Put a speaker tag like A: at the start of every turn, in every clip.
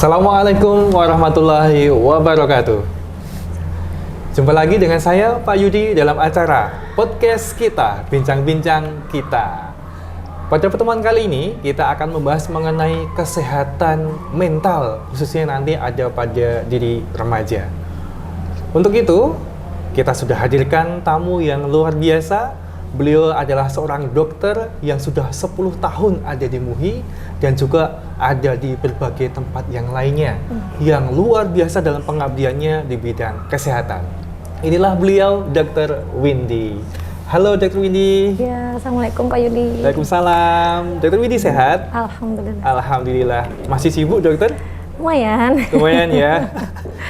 A: Assalamualaikum warahmatullahi wabarakatuh. Jumpa lagi dengan saya Pak Yudi dalam acara podcast kita, Bincang-Bincang Kita. Pada pertemuan kali ini kita akan membahas mengenai kesehatan mental, khususnya nanti ada pada diri remaja. Untuk itu, kita sudah hadirkan tamu yang luar biasa. Beliau adalah seorang dokter yang sudah 10 tahun ada di MUHI dan juga ada di berbagai tempat yang lainnya yang luar biasa dalam pengabdiannya di bidang kesehatan. Inilah beliau, Dr. Windy. Halo Dr. Windy.
B: Ya, Assalamualaikum Pak Yudi.
A: Waalaikumsalam. Dr. Windy sehat?
B: Alhamdulillah.
A: Alhamdulillah. Masih sibuk dokter?
B: Lumayan.
A: Lumayan ya.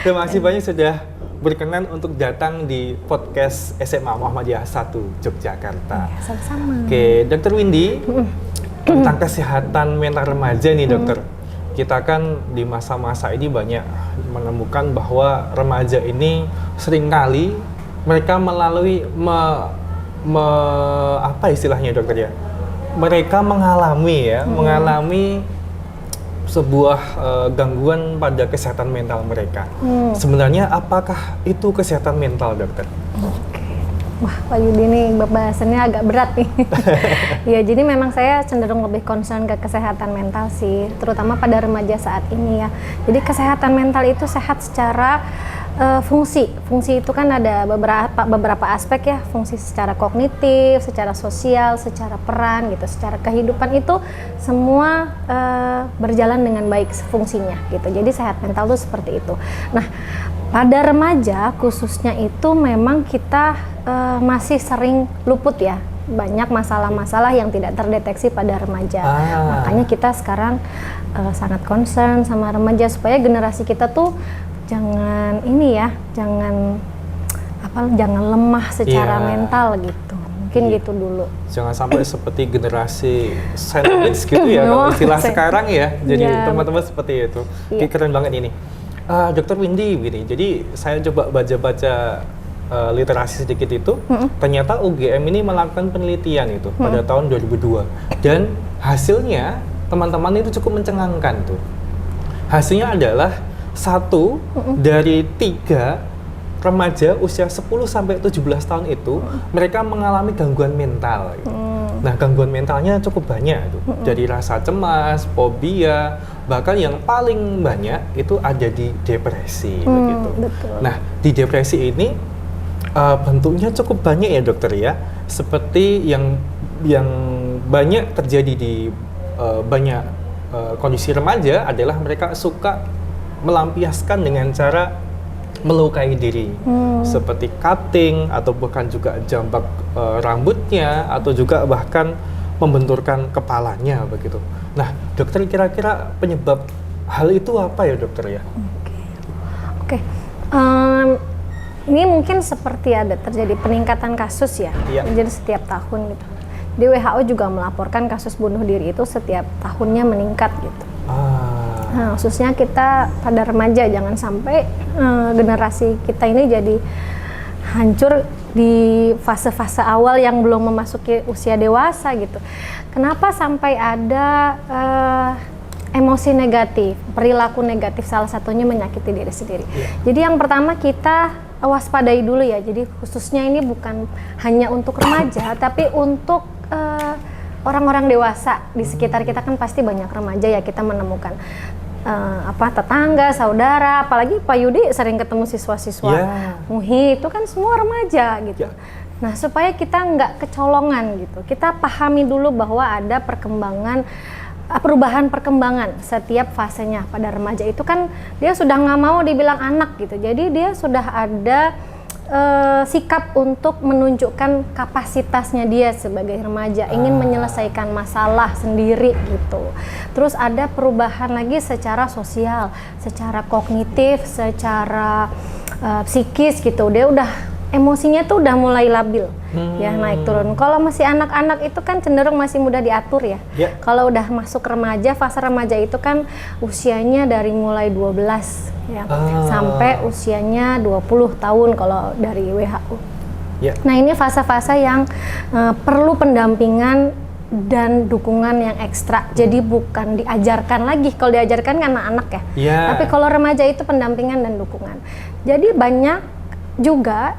A: Terima kasih banyak sudah berkenan untuk datang di podcast SMA Muhammadiyah 1 Yogyakarta.
B: Ya, sama-sama.
A: Oke, Dr. Windy, tentang kesehatan mental remaja nih dokter. Kita kan di masa-masa ini banyak menemukan bahwa remaja ini seringkali mereka melalui apa istilahnya dokter ya? Mereka mengalami sebuah gangguan pada kesehatan mental mereka. Sebenarnya apakah itu kesehatan mental, dokter?
B: Oke. Wah, Pak Yudi nih bahasannya agak berat nih. Ya, jadi memang saya cenderung lebih concern ke kesehatan mental sih, terutama pada remaja saat ini ya. Jadi kesehatan mental itu sehat secara fungsi itu kan ada beberapa aspek ya, fungsi secara kognitif, secara sosial, secara peran gitu, secara kehidupan itu semua berjalan dengan baik fungsinya gitu. Jadi sehat mental itu seperti itu. Nah, pada remaja khususnya itu memang kita masih sering luput ya, banyak masalah-masalah yang tidak terdeteksi pada remaja. Makanya kita sekarang sangat concern sama remaja supaya generasi kita tuh jangan lemah secara mental gitu. Mungkin gitu dulu. Jangan
A: sampai seperti generasi sandwich gitu ya, kalau istilah sekarang ya. Jadi teman-teman seperti itu. Keren banget ini. Dr. Windy gini. Jadi saya coba baca-baca literasi sedikit itu. Ternyata UGM ini melakukan penelitian itu pada tahun 2002 dan hasilnya teman-teman itu cukup mencengangkan tuh. Hasilnya adalah 1 dari 3 remaja usia 10-17 tahun itu mereka mengalami gangguan mental gitu. Nah, gangguan mentalnya cukup banyak itu. Dari rasa cemas, fobia, bahkan yang paling banyak itu ada di depresi begitu.
B: Betul.
A: Nah, di depresi ini bentuknya cukup banyak ya dokter ya. Seperti yang banyak terjadi di banyak kondisi remaja adalah mereka suka melampiaskan dengan cara melukai diri, seperti cutting atau bahkan juga jambak rambutnya atau juga bahkan membenturkan kepalanya begitu. Nah, dokter kira-kira penyebab hal itu apa ya dokter ya?
B: Oke. Ini mungkin seperti ada terjadi peningkatan kasus ya. Jadi setiap tahun gitu. Di WHO juga melaporkan kasus bunuh diri itu setiap tahunnya meningkat gitu. Nah, khususnya kita pada remaja, jangan sampai generasi kita ini jadi hancur di fase-fase awal yang belum memasuki usia dewasa gitu. Kenapa sampai ada emosi negatif, perilaku negatif, salah satunya menyakiti diri sendiri. Jadi yang pertama kita waspadai dulu ya, jadi khususnya ini bukan hanya untuk remaja, tapi untuk orang-orang dewasa di sekitar kita kan pasti banyak remaja ya, kita menemukan tetangga, saudara, apalagi Pak Yudi sering ketemu siswa-siswa MUHI itu kan semua remaja gitu. Nah, supaya kita nggak kecolongan gitu, kita pahami dulu bahwa ada perubahan perkembangan setiap fasenya. Pada remaja itu kan dia sudah nggak mau dibilang anak gitu, jadi dia sudah ada sikap untuk menunjukkan kapasitasnya dia sebagai remaja, ingin menyelesaikan masalah sendiri gitu. Terus ada perubahan lagi secara sosial, secara kognitif, secara psikis gitu. Dia udah emosinya tuh udah mulai labil, ya naik turun. Kalau masih anak-anak itu kan cenderung masih mudah diatur ya. Kalau udah masuk remaja, fase remaja itu kan usianya dari mulai 12 ya, sampai usianya 20 tahun kalau dari WHO. Nah, ini fase-fase yang perlu pendampingan dan dukungan yang ekstra. Jadi bukan diajarkan lagi. Kalau diajarkan kan anak-anak ya.
A: Yeah.
B: Tapi kalau remaja itu pendampingan dan dukungan. Jadi banyak juga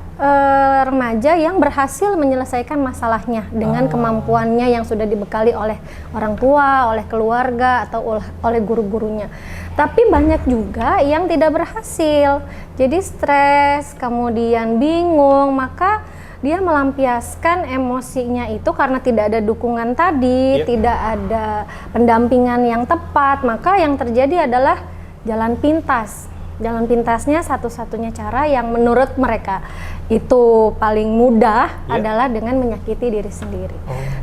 B: remaja yang berhasil menyelesaikan masalahnya dengan kemampuannya yang sudah dibekali oleh orang tua, oleh keluarga, atau oleh guru-gurunya. Tapi banyak juga yang tidak berhasil. Jadi stres, kemudian bingung, maka dia melampiaskan emosinya itu karena tidak ada dukungan tadi, tidak ada pendampingan yang tepat, maka yang terjadi adalah jalan pintas. Jalan pintasnya satu-satunya cara yang menurut mereka itu paling mudah adalah dengan menyakiti diri sendiri.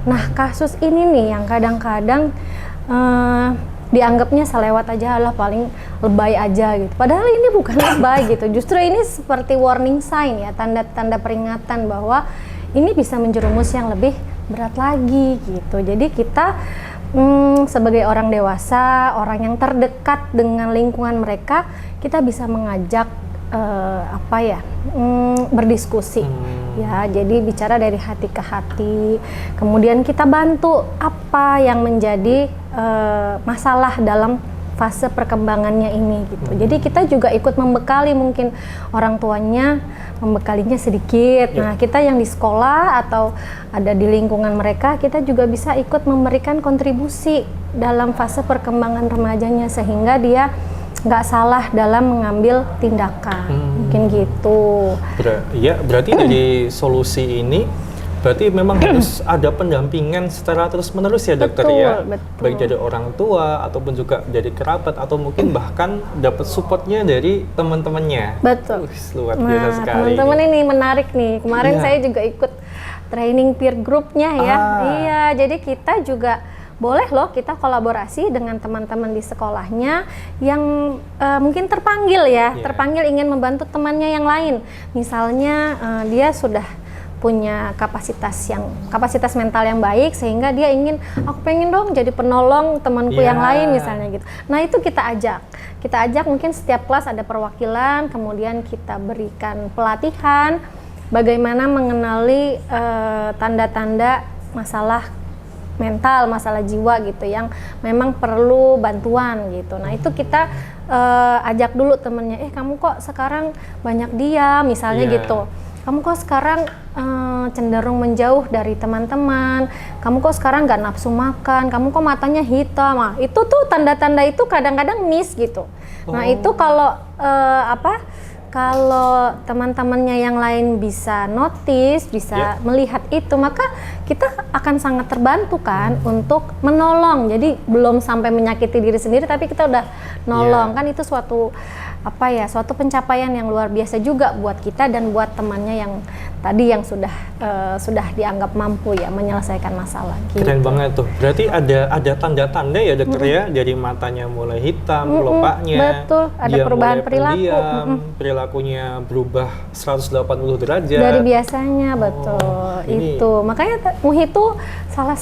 B: Nah, kasus ini nih yang kadang-kadang dianggapnya selewat aja, lah paling lebay aja gitu. Padahal ini bukan lebay gitu. Justru ini seperti warning sign ya, tanda-tanda peringatan bahwa ini bisa menjerumus yang lebih berat lagi gitu. Jadi kita sebagai orang dewasa, orang yang terdekat dengan lingkungan mereka, kita bisa mengajak berdiskusi. Ya, jadi bicara dari hati ke hati. Kemudian kita bantu apa yang menjadi masalah dalam fase perkembangannya ini gitu. Jadi kita juga ikut membekali, mungkin orang tuanya membekalinya sedikit. Nah, kita yang di sekolah atau ada di lingkungan mereka, kita juga bisa ikut memberikan kontribusi dalam fase perkembangan remajanya sehingga dia nggak salah dalam mengambil tindakan. Mungkin gitu.
A: Berarti dari solusi ini berarti memang harus ada pendampingan secara terus-menerus ya dokter, betul. Baik dari orang tua ataupun juga dari kerabat atau mungkin bahkan dapat supportnya dari teman-temannya.
B: Betul.
A: Luar biasa sekali.
B: Teman-teman ini menarik nih. Kemarin saya juga ikut training peer groupnya ya. Iya, jadi kita juga boleh loh kita kolaborasi dengan teman-teman di sekolahnya yang mungkin terpanggil terpanggil ingin membantu temannya yang lain. Misalnya dia sudah punya kapasitas mental yang baik sehingga dia ingin, aku pengen dong jadi penolong temanku yang lain misalnya gitu. Nah, itu kita ajak mungkin setiap kelas ada perwakilan, kemudian kita berikan pelatihan bagaimana mengenali tanda-tanda masalah mental, masalah jiwa gitu yang memang perlu bantuan gitu. Nah, itu kita ajak dulu temennya, kamu kok sekarang banyak diam misalnya gitu. Kamu kok sekarang cenderung menjauh dari teman-teman, kamu kok sekarang nggak nafsu makan, kamu kok matanya hitam. Nah, itu tuh tanda-tanda itu kadang-kadang miss gitu. Nah, itu kalau kalau teman-temannya yang lain bisa notice, bisa melihat itu, maka kita akan sangat terbantu kan untuk menolong. Jadi belum sampai menyakiti diri sendiri, tapi kita udah nolong. Kan itu suatu pencapaian yang luar biasa juga buat kita dan buat temannya yang tadi yang sudah dianggap mampu ya menyelesaikan masalah. Gitu.
A: Keren banget tuh. Berarti ada tanda-tanda ya dokter ya, dari matanya mulai hitam, kelopaknya.
B: Betul, ada perubahan perilaku.
A: Pendiam, perilakunya berubah 180 derajat.
B: Dari biasanya, betul. Itu. Makanya Muhi itu salah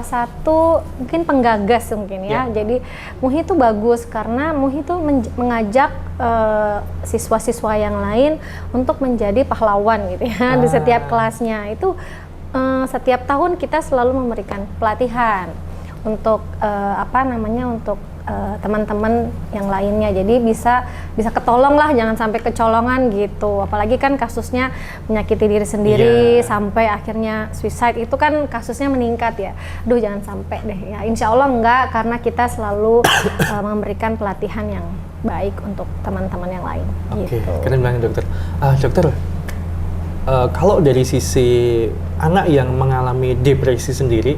B: satu mungkin penggagas mungkin ya. Jadi Muhi itu bagus karena Muhi itu mengajak siswa-siswa yang lain untuk menjadi pahlawan gitu ya di setiap kelasnya. Itu setiap tahun kita selalu memberikan pelatihan untuk untuk teman-teman yang lainnya. Jadi bisa ketolong lah, jangan sampai kecolongan gitu. Apalagi kan kasusnya menyakiti diri sendiri sampai akhirnya suicide, itu kan kasusnya meningkat ya. Aduh, jangan sampai deh ya. Insya Allah enggak, karena kita selalu memberikan pelatihan yang baik untuk teman-teman yang lain.
A: Oke, keren banget dokter. Dokter, kalau dari sisi anak yang mengalami depresi sendiri,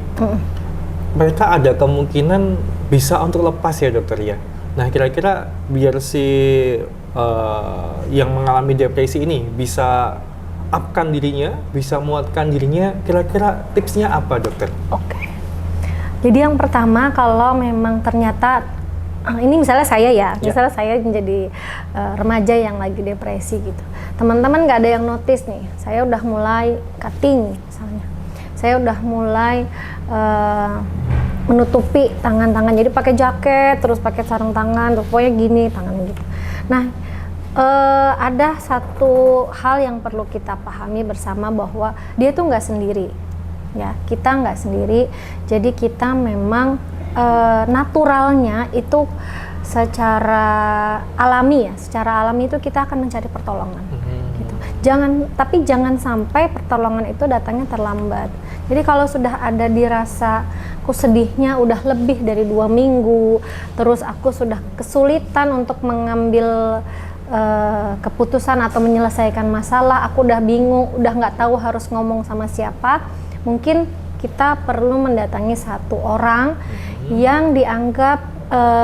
A: mereka ada kemungkinan bisa untuk lepas ya dokter ya. Nah, kira-kira biar si yang mengalami depresi ini bisa upkan dirinya, bisa muatkan dirinya, kira-kira tipsnya apa dokter?
B: Oke. Jadi yang pertama, kalau memang ternyata ini misalnya saya misalnya saya menjadi remaja yang lagi depresi gitu. Teman-teman nggak ada yang notice nih, saya udah mulai cutting misalnya. Saya udah mulai menutupi tangan-tangan, jadi pakai jaket, terus pakai sarung tangan, terus pokoknya gini tangannya gitu. Nah, ada satu hal yang perlu kita pahami bersama bahwa dia tuh nggak sendiri. ya, kita nggak sendiri. Jadi kita memang naturalnya itu secara alami itu kita akan mencari pertolongan. Gitu. Jangan sampai pertolongan itu datangnya terlambat. Jadi kalau sudah ada dirasa aku sedihnya udah lebih dari 2 minggu, terus aku sudah kesulitan untuk mengambil keputusan atau menyelesaikan masalah, aku udah bingung, udah nggak tahu harus ngomong sama siapa, mungkin kita perlu mendatangi satu orang yang dianggap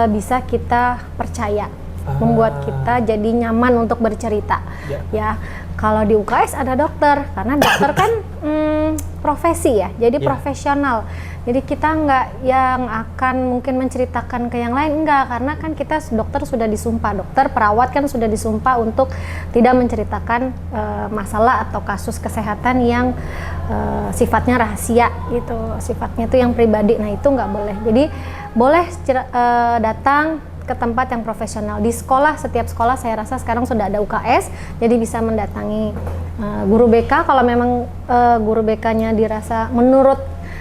B: bisa kita percaya, membuat kita jadi nyaman untuk bercerita. Ya, kalau di UKS ada dokter, karena dokter kan profesi ya, jadi profesional. Jadi kita nggak yang akan mungkin menceritakan ke yang lain, enggak, karena kan kita dokter sudah disumpah, dokter perawat kan sudah disumpah untuk tidak menceritakan masalah atau kasus kesehatan yang sifatnya rahasia gitu, sifatnya itu yang pribadi. Nah itu nggak boleh. Jadi boleh datang ke tempat yang profesional. Di sekolah, setiap sekolah saya rasa sekarang sudah ada UKS, jadi bisa mendatangi guru BK. Kalau memang guru BK-nya dirasa menurut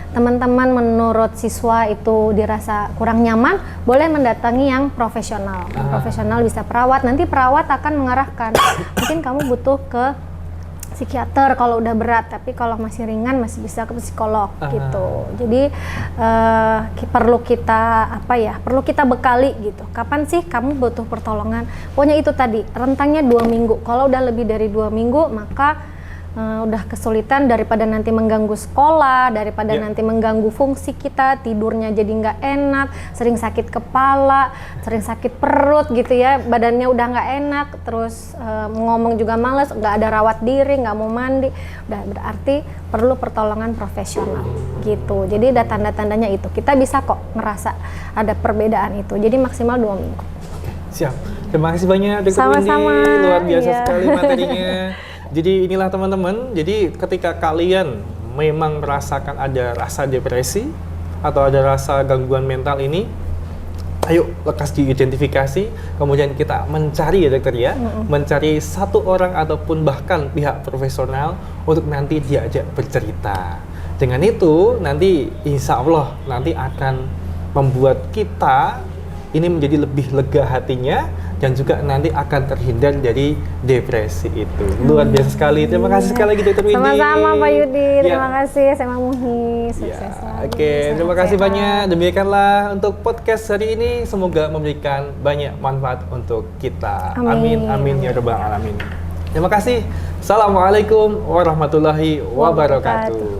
B: teman-teman, menurut siswa itu dirasa kurang nyaman, boleh mendatangi yang profesional. Yang profesional bisa perawat, nanti perawat akan mengarahkan. Mungkin kamu butuh ke psikiater kalau udah berat, tapi kalau masih ringan masih bisa ke psikolog gitu. Jadi perlu kita bekali gitu. Kapan sih kamu butuh pertolongan? Pokoknya itu tadi, rentangnya 2 minggu. Kalau udah lebih dari 2 minggu, maka udah kesulitan, daripada nanti mengganggu sekolah, daripada nanti mengganggu fungsi kita, tidurnya jadi nggak enak, sering sakit kepala, sering sakit perut gitu ya, badannya udah nggak enak, terus ngomong juga males, nggak ada rawat diri, nggak mau mandi, udah berarti perlu pertolongan profesional gitu. Jadi ada tanda-tandanya itu, kita bisa kok ngerasa ada perbedaan itu. Jadi maksimal 2 minggu.
A: Siap, terima kasih banyak Dr. Windy, luar biasa sekali materinya. Jadi inilah teman-teman, jadi ketika kalian memang merasakan ada rasa depresi atau ada rasa gangguan mental ini, ayo lekas diidentifikasi, kemudian kita mencari ya dokter ya, mencari satu orang ataupun bahkan pihak profesional untuk nanti diajak bercerita. Dengan itu nanti insya Allah nanti akan membuat kita ini menjadi lebih lega hatinya, dan juga nanti akan terhindar dari depresi itu. Luar biasa sekali. Terima kasih sekali lagi Dr. Windy.
B: Sama-sama Pak Yudi. Terima kasih SMA MUHI. Sukses selalu.
A: Oke, terima kasih banyak. Demikianlah untuk podcast hari ini. Semoga memberikan banyak manfaat untuk kita. Amin. Amin ya rabbal alamin. Terima kasih. Assalamualaikum warahmatullahi wabarakatuh.